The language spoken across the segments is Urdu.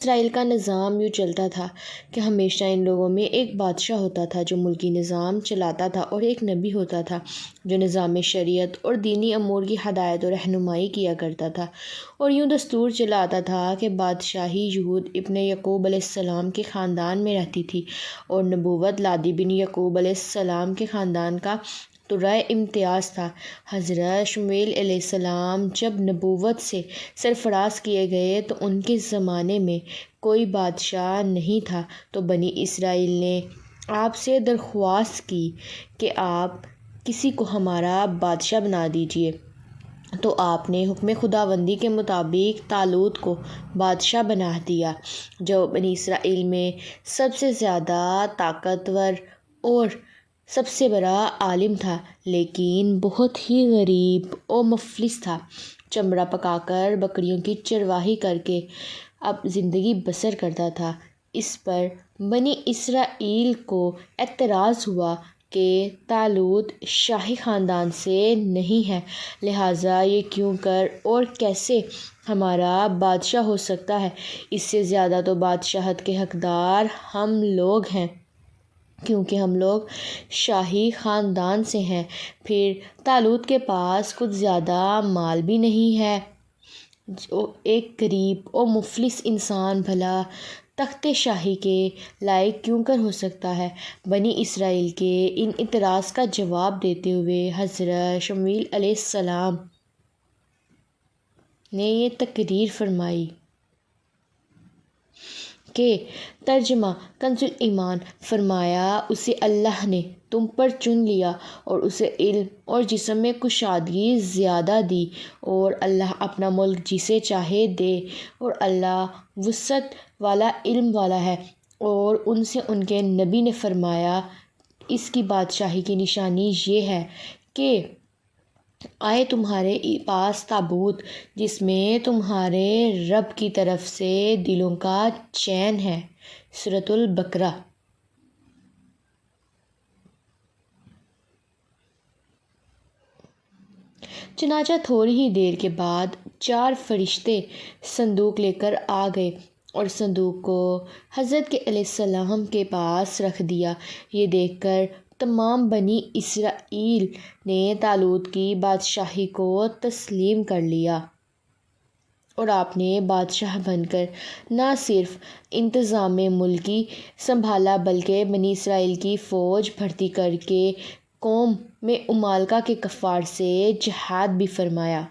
اسرائیل کا نظام یوں چلتا تھا کہ ہمیشہ ان لوگوں میں ایک بادشاہ ہوتا تھا جو ملکی نظام چلاتا تھا، اور ایک نبی ہوتا تھا جو نظام شریعت اور دینی امور کی ہدایت و رہنمائی کیا کرتا تھا۔ اور یوں دستور چلا آتا تھا کہ بادشاہی یہود ابن یعقوب علیہ السلام کے خاندان میں رہتی تھی، اور نبوت لادی بن یعقوب علیہ السلام کے خاندان کا ترائے امتیاز تھا۔ حضرت شمویل علیہ السلام جب نبوت سے سرفراز کیے گئے تو ان کے زمانے میں کوئی بادشاہ نہیں تھا، تو بنی اسرائیل نے آپ سے درخواست کی کہ آپ کسی کو ہمارا بادشاہ بنا دیجیے۔ تو آپ نے حکم خداوندی کے مطابق طالوت کو بادشاہ بنا دیا، جو بنی اسرائیل میں سب سے زیادہ طاقتور اور سب سے بڑا عالم تھا، لیکن بہت ہی غریب اور مفلس تھا۔ چمڑا پکا کر بکریوں کی چرواہی کر کے اب زندگی بسر کرتا تھا۔ اس پر بنی اسرائیل کو اعتراض ہوا کہ طالوت شاہی خاندان سے نہیں ہے، لہٰذا یہ کیوں کر اور کیسے ہمارا بادشاہ ہو سکتا ہے؟ اس سے زیادہ تو بادشاہت کے حقدار ہم لوگ ہیں، کیونکہ ہم لوگ شاہی خاندان سے ہیں۔ پھر طالوت کے پاس کچھ زیادہ مال بھی نہیں ہے، جو ایک غریب اور مفلس انسان بھلا تخت شاہی کے لائق کیوں کر ہو سکتا ہے؟ بنی اسرائیل کے ان اعتراض کا جواب دیتے ہوئے حضرت شمویل علیہ السلام نے یہ تقریر فرمائی کہ ترجمہ کنز ایمان فرمایا، اسے اللہ نے تم پر چن لیا اور اسے علم اور جسم میں کشادگی زیادہ دی، اور اللہ اپنا ملک جسے چاہے دے، اور اللہ وسعت والا علم والا ہے۔ اور ان سے ان کے نبی نے فرمایا، اس کی بادشاہی کی نشانی یہ ہے کہ آئے تمہارے پاس تابوت جس میں تمہارے رب کی طرف سے دلوں کا چین ہے۔ سورۃ البقرہ۔ چنانچہ تھوڑی ہی دیر کے بعد 4 فرشتے صندوق لے کر آ گئے اور صندوق کو حضرت کے علیہ السلام کے پاس رکھ دیا۔ یہ دیکھ کر تمام بنی اسرائیل نے طالوت کی بادشاہی کو تسلیم کر لیا، اور آپ نے بادشاہ بن کر نہ صرف انتظام ملکی سنبھالا بلکہ بنی اسرائیل کی فوج بھرتی کر کے قوم میں عمالقہ کے کفار سے جہاد بھی فرمایا۔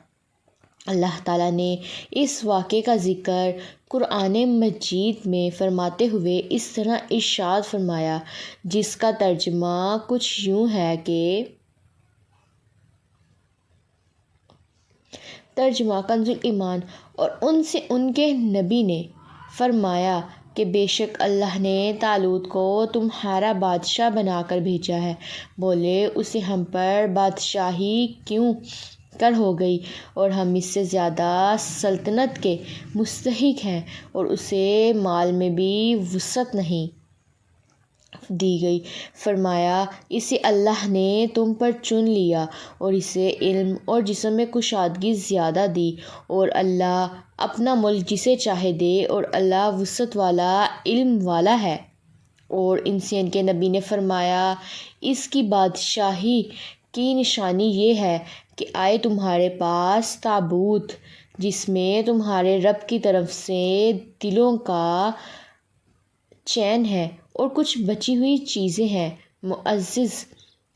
اللہ تعالیٰ نے اس واقعے کا ذکر قرآن مجید میں فرماتے ہوئے اس طرح ارشاد فرمایا، جس کا ترجمہ کچھ یوں ہے کہ ترجمہ کنز ایمان، اور ان سے ان کے نبی نے فرمایا کہ بے شک اللہ نے طالوت کو تمہارا بادشاہ بنا کر بھیجا ہے۔ بولے، اسے ہم پر بادشاہی کیوں کر ہو گئی، اور ہم اس سے زیادہ سلطنت کے مستحق ہیں، اور اسے مال میں بھی وسعت نہیں دی گئی۔ فرمایا، اسے اللہ نے تم پر چن لیا اور اسے علم اور جسم میں کشادگی زیادہ دی، اور اللہ اپنا ملک جسے چاہے دے، اور اللہ وسعت والا علم والا ہے۔ اور ان سے ان کے نبی نے فرمایا، اس کی بادشاہی کی نشانی یہ ہے کہ آئے تمہارے پاس تابوت جس میں تمہارے رب کی طرف سے دلوں کا چین ہے، اور کچھ بچی ہوئی چیزیں ہیں۔ معزز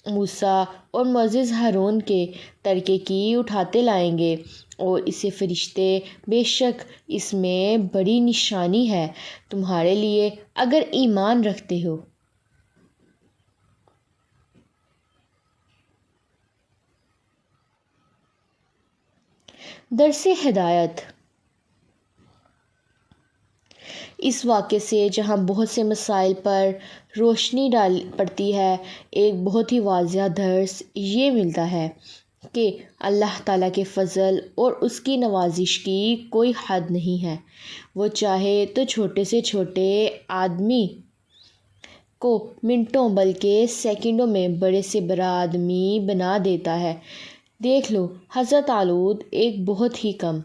موسیٰ اور معزز ہارون کے ترکے کی اٹھاتے لائیں گے، اور اسے فرشتے، بے شک اس میں بڑی نشانی ہے تمہارے لیے اگر ایمان رکھتے ہو۔ درس ہدایت۔ اس واقعے سے جہاں بہت سے مسائل پر روشنی پڑتی ہے، ایک بہت ہی واضح درس یہ ملتا ہے کہ اللہ تعالیٰ کے فضل اور اس کی نوازش کی کوئی حد نہیں ہے۔ وہ چاہے تو چھوٹے سے چھوٹے آدمی کو منٹوں بلکہ سیکنڈوں میں بڑے سے بڑا آدمی بنا دیتا ہے۔ دیکھ لو، حضرت طالوت ایک بہت ہی کم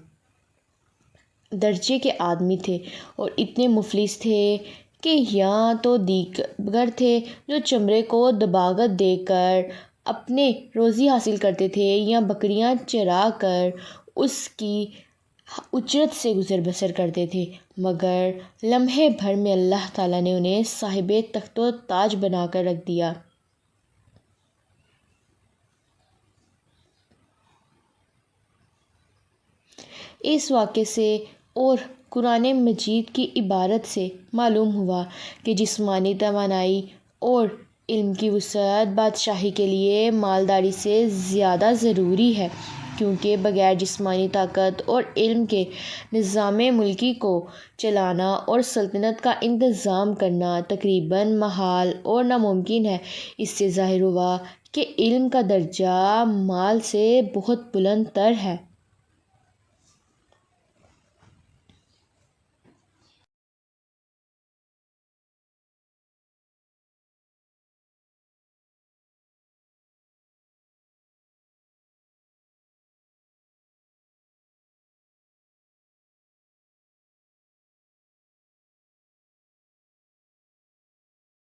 درجے کے آدمی تھے اور اتنے مفلس تھے کہ یا تو دیگر تھے جو چمڑے کو دباغت دے کر اپنے روزی حاصل کرتے تھے یا بکریاں چرا کر اس کی اجرت سے گزر بسر کرتے تھے، مگر لمحے بھر میں اللہ تعالیٰ نے انہیں صاحب تخت و تاج بنا کر رکھ دیا۔ اس واقعے سے اور قرآن مجید کی عبارت سے معلوم ہوا کہ جسمانی توانائی اور علم کی وسعت بادشاہی کے لیے مالداری سے زیادہ ضروری ہے، کیونکہ بغیر جسمانی طاقت اور علم کے نظام ملکی کو چلانا اور سلطنت کا انتظام کرنا تقریباً محال اور ناممکن ہے۔ اس سے ظاہر ہوا کہ علم کا درجہ مال سے بہت بلند تر ہے۔